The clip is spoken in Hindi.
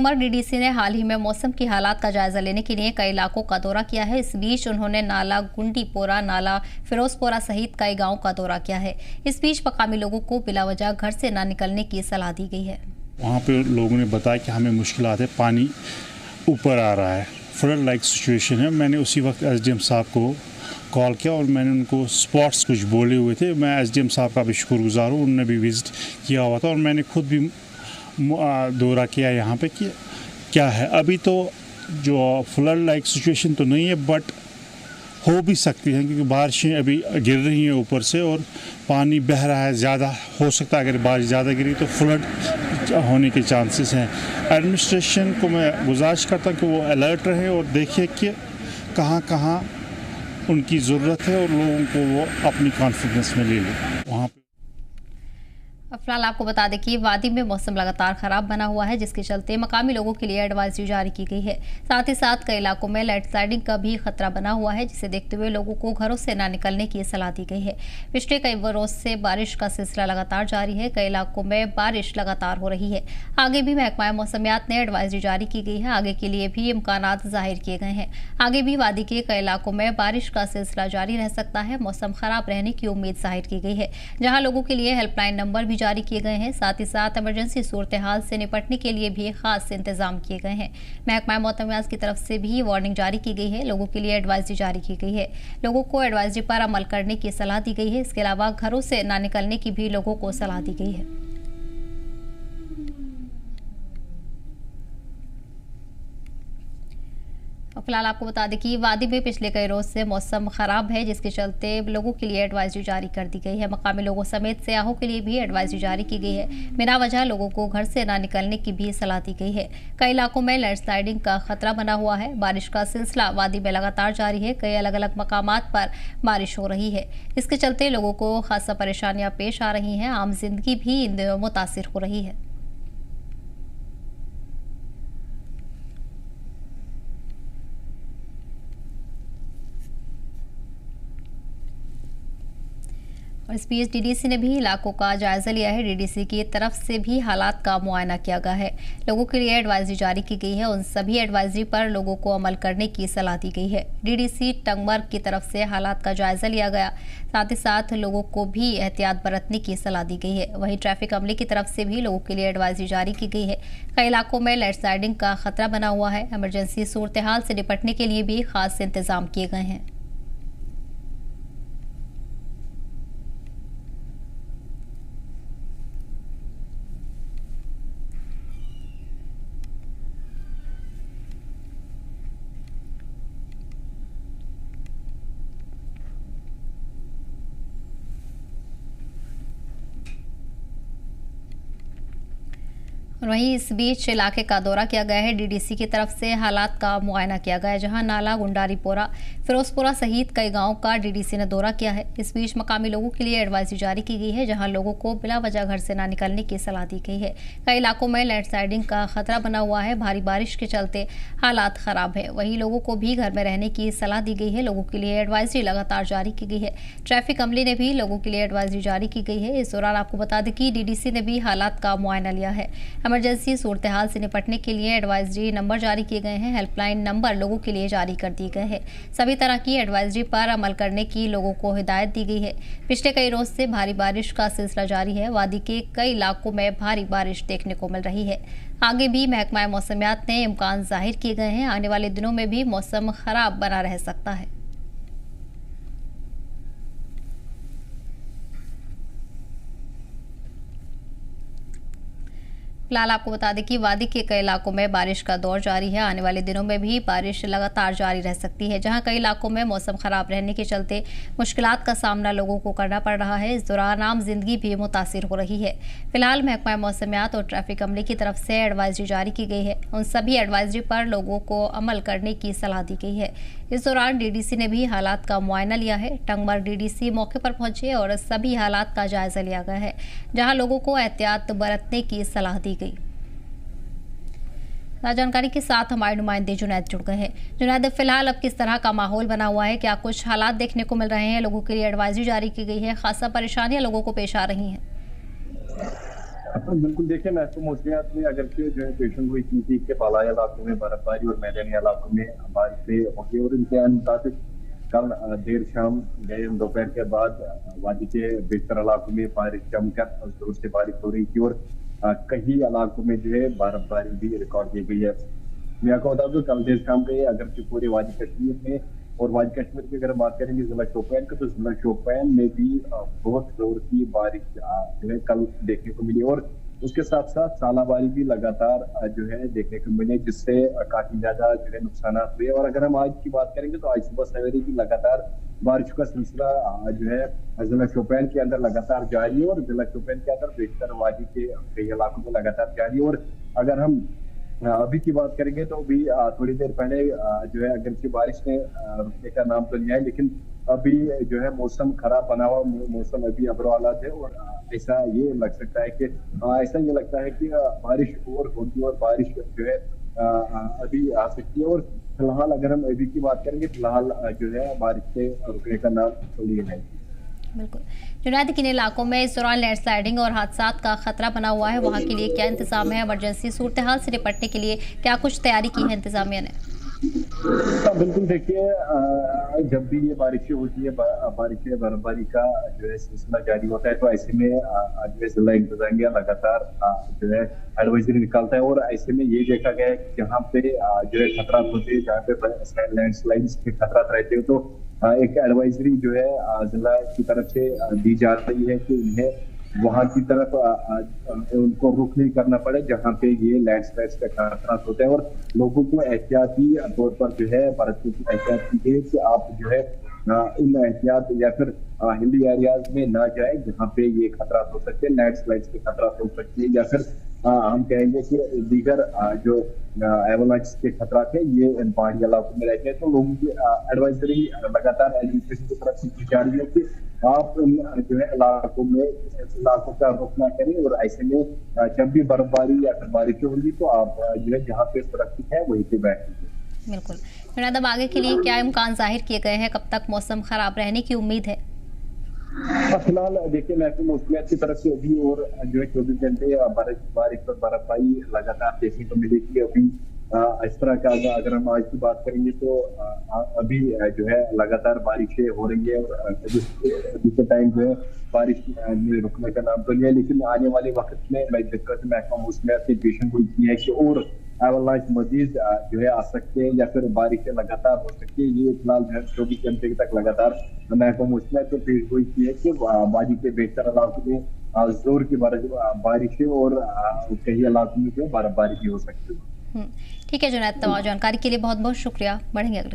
उमर डीडीसी ने हाल ही में मौसम की हालात का जायजा लेने के लिए कई इलाकों का दौरा किया है। इस बीच उन्होंने नाला गुंडीपोरा, नाला फिरोजपोरा सहित कई गांवों का दौरा किया है। इस बीच मकामी लोगों को बिला वजह घर से न निकलने की सलाह दी गई है। वहाँ पे लोगों ने बताया कि हमें मुश्किलात है, पानी ऊपर आ रहा है, फ्लड लाइक सिचुएशन है। मैंने उसी वक्त एसडीएम साहब को कॉल किया और मैंने उनको स्पॉट्स कुछ बोले हुए थे। मैं एसडीएम साहब का भी शुक्रगुजार हूँ, उन्होंने भी विजिट किया हुआ था और मैंने खुद भी दौरा किया यहाँ पे कि क्या है। अभी तो जो फ्लड लाइक सिचुएशन तो नहीं है, बट हो भी सकती है क्योंकि बारिशें अभी गिर रही हैं ऊपर से और पानी बह रहा है। ज़्यादा हो सकता है, अगर बारिश ज़्यादा गिरी तो फ्लड होने के चांसेस हैं। एडमिनिस्ट्रेशन को मैं गुजारिश करता हूँ कि वो अलर्ट रहे और देखें कि कहाँ कहाँ उनकी ज़रूरत है और लोगों को वो अपनी कॉन्फिडेंस में ले लें। वहाँ फिलहाल आपको बता दें कि वादी में मौसम लगातार खराब बना हुआ है, जिसके चलते मकामी लोगों के लिए एडवाइजरी जारी की गई है। साथ ही साथ कई इलाकों में लैंडस्लाइडिंग का भी खतरा बना हुआ है, जिसे देखते हुए लोगों को घरों से न निकलने की सलाह दी गई है। पिछले कई बरोज से बारिश का सिलसिला लगातार जारी है। कई इलाकों में बारिश लगातार हो रही है। आगे भी महकमा मौसमियात ने एडवाइजरी जारी की गई है। आगे के लिए भी इम्कानात जाहिर किए गए हैं। आगे भी वादी के कई इलाकों में बारिश का सिलसिला जारी रह सकता है। मौसम खराब रहने की उम्मीद जाहिर की गई है, जहाँ लोगों के लिए हेल्पलाइन नंबर भी जारी किए गए हैं। साथ ही साथ इमरजेंसी सूरत हाल से निपटने के लिए भी खास इंतजाम किए गए हैं। महकमा मौसमियात की तरफ से भी वार्निंग जारी की गई है। लोगों के लिए एडवाइजरी जारी की गई है। लोगों को एडवाइजरी पर अमल करने की सलाह दी गई है। इसके अलावा घरों से न निकलने की भी लोगों को सलाह दी गई है। फिलहाल आपको बता दें कि वादी में पिछले कई रोज से मौसम खराब है, जिसके चलते लोगों के लिए एडवाइजरी जारी कर दी गई है। मकामी लोगों समेत सयाहों के लिए भी एडवाइजरी जारी की गई है। बिना वजह लोगों को घर से न निकलने की भी सलाह दी गई है। कई इलाकों में लैंडस्लाइडिंग का खतरा बना हुआ है। बारिश का सिलसिला वादी में लगातार जारी है। कई अलग अलग मकामात पर बारिश हो रही है। इसके चलते लोगों को खासा परेशानियां पेश आ रही हैं। आम जिंदगी भी इन दिनों मुतासिर हो रही है। और इस बीच डीडीसी ने भी इलाकों का जायजा लिया है। डीडीसी की तरफ से भी हालात का मुआयना किया गया है। लोगों के लिए एडवाइजरी जारी की गई है। उन सभी एडवाइजरी पर लोगों को अमल करने की सलाह दी गई है। डीडीसी टंगमर्ग की तरफ से हालात का जायजा लिया गया। साथ ही साथ लोगों को भी एहतियात बरतने की सलाह दी गई है। वहीं ट्रैफिक अमले की तरफ से भी लोगों के लिए एडवाइजरी जारी की गई है। कई इलाकों में लैंडस्लाइडिंग का खतरा बना हुआ है। इमरजेंसी सूरत हाल से निपटने के लिए भी खास इंतजाम किए गए हैं। वहीं इस बीच इलाके का दौरा किया गया है। डीडीसी की तरफ से हालात का मुआयना किया गया है, जहां नाला गुंडारीपोरा, फिरोजपोरा सहित कई गांवों का डीडीसी ने दौरा किया है। इस बीच मकामी लोगों के लिए एडवाइजरी जारी की गई है, जहां लोगों को बिला वजह घर से न निकलने की सलाह दी गई है। कई इलाकों में लैंडस्लाइडिंग का खतरा बना हुआ है। भारी बारिश के चलते हालात खराब है। वहीं लोगों को भी घर में रहने की सलाह दी गई है। लोगों के लिए एडवाइजरी लगातार जारी की गई है। ट्रैफिक अमले ने भी लोगों के लिए एडवाइजरी जारी की गई है। इस दौरान आपको बता दें कि डीडीसी ने भी हालात का मुआयना लिया है। इमरजेंसी सूरत हाल से निपटने के लिए एडवाइजरी नंबर जारी किए गए हैं। हेल्पलाइन नंबर लोगों के लिए जारी कर दिए गए हैं। सभी तरह की एडवाइजरी पर अमल करने की लोगों को हिदायत दी गई है। पिछले कई रोज से भारी बारिश का सिलसिला जारी है। वादी के कई इलाकों में भारी बारिश देखने को मिल रही है। आगे भी महकमा मौसमियात ने इम्कान जाहिर किए गए हैं। आने वाले दिनों में भी मौसम खराब बना रह सकता है। फिलहाल आपको बता दें कि वादी के कई इलाकों में बारिश का दौर जारी है। आने वाले दिनों में भी बारिश लगातार जारी रह सकती है, जहां कई इलाकों में मौसम खराब रहने के चलते मुश्किलात का सामना लोगों को करना पड़ रहा है। इस दौरान आम जिंदगी भी मुतासिर हो रही है। फिलहाल महकमा मौसमियात और ट्रैफिक अमले की तरफ से एडवाइजरी जारी की गई है। उन सभी एडवाइजरी पर लोगों को अमल करने की सलाह दी गई है। इस दौरान डीडीसी ने भी हालात का मुआयना लिया है। टंगमर्ग डीडीसी मौके पर पहुंचे और सभी हालात का जायजा लिया गया है, जहां लोगों को एहतियात बरतने की सलाह दी गई। जानकारी के साथ हमारे नुमाइंदे जुनैद जुड़ गए हैं। जुनैद, फिलहाल अब किस तरह का माहौल बना हुआ है? क्या कुछ हालात देखने को मिल रहे हैं? लोगों के लिए एडवाइजरी जारी की गई है, खासा परेशानियां लोगों को पेश आ रही हैं? तो बिल्कुल देखिए, महसूस मौसमियात में अगर से जो है पेशन गोई की थी कि बालाई इलाकों में बर्फबारी और मैदानी इलाकों में बारिशें होगी और इनके मुताबिक कल देर शाम गए दोपहर के बाद वादी के बेहतर इलाकों में बारिश जमकर जोर से बारिश हो रही थी और कई इलाकों में जो है बर्फबारी भी रिकॉर्ड की गई है। मैं आपको बता दूं, कल देर शाम गए अगर पूरे वादी कश्मीर में और वादी कश्मीर की अगर बात करेंगे जिला शोपियान का, तो जिला शोपियान में भी बहुत जोर की बारिश जो है कल देखने को मिली और उसके साथ साथ सालाबारी भी लगातार जो है देखने को मिले, जिससे काफी ज्यादा जो है नुकसान हुए। और अगर हम आज की बात करेंगे तो आज सुबह सवेरे भी लगातार बारिश का सिलसिला जो है जिला शोपियान के अंदर लगातार जारी है और जिला शोपियान के अंदर बेहतर वादी के कई इलाकों में लगातार जारी है। और अगर हम अभी की बात करेंगे तो अभी थोड़ी देर पहले जो है अगर की बारिश ने रुकने का नाम तो लिया है, लेकिन अभी जो है मौसम खराब बना हुआ मौसम अभी अब्रो हालात है और ऐसा ये लग सकता है कि ऐसा ये लगता है कि बारिश और होगी और बारिश जो है अभी आ सकती है। और फिलहाल अगर हम अभी की बात करेंगे, फिलहाल जो है बारिश से रुकने का नाम तो लिया नहीं। बिल्कुल जुनैद, किन इलाकों में इस दौरान लैंडस्लाइडिंग और हादसा का खतरा बना हुआ है, वहाँ के लिए क्या इंतजाम है? इमरजेंसी सूरत हाल से निपटने के लिए क्या कुछ तैयारी की है इंतजामिया ने? बिल्कुल देखिए, जब भी ये बारिशें होती है, बारिशें बर्फबारी का जो है सिलसिला जारी होता है, तो ऐसे में जो है जिला इंतजामिया लगातार जो है एडवाइजरी निकालता है और ऐसे में ये देखा गया है कि जहाँ पे जो है खतरा होते हैं, जहाँ पे लैंडस्लाइड के खतरा रहते हैं, तो एक एडवाइजरी जो है जिला की तरफ से दी जा रही है कि उन्हें वहां की तरफ उनको रुख नहीं करना पड़े जहां पे ये लैंडस्लाइड का खतरा होता है और लोगों को एहतियाती तौर पर जो है बरतने की एहतियात की है कि आप जो है इन एहतियात या फिर हिली एरियाज में ना जाए जहाँ पे ये खतरा हो सकते हैं, लैंडस्लाइड के खतरा हो सकते हैं, या फिर हम कहेंगे कि दीगर जो एवलांच के खतरा है ये इन पहाड़ी इलाकों में रहते हैं। तो लोगों की एडवाइजरी लगातार एडमिनिस्ट्रेशन की तरफ से की जा रही है कि आप जो है इलाकों का रुख ना करें और ऐसे में जब भी बर्फबारी या फिर बारिशें होंगी तो आप जो है जहाँ पे सुरक्षित है वहीं पे बैठिए। बिल्कुल जुनैद, अब आगे के लिए क्या इम्कान जाहिर किए गए हैं? कब तक मौसम खराब रहने की उम्मीद है? फिलहाल देखिए, महसूस मौसमियात की तरफ से अभी और जो है 24 घंटे बारिश और बर्फबारी लगातार देखने को मिलेगी। अभी इस तरह का अगर हम आज की बात करेंगे तो अभी जो है लगातार बारिशें हो रही है और अभी के टाइम जो है बारिश में रुकने का नाम तो लिया, लेकिन आने वाले वक्त में महकमा मौसमियात से पेशन गोई की है कि और एवलांच मजीद जो है आ सकते हैं या फिर बारिशें लगातार हो सकती है। ये फिलहाल 24 घंटे तक लगातार महकमा मौसमियात से पेश गोई की है कि वादी के बेहतर इलाकों में जोर की बारिशें और कई इलाकों में जो बर्फबारी भी हो सकती है। ठीक है जुनैद, तमाम जानकारी के लिए बहुत बहुत शुक्रिया। बढ़ेंगे अगले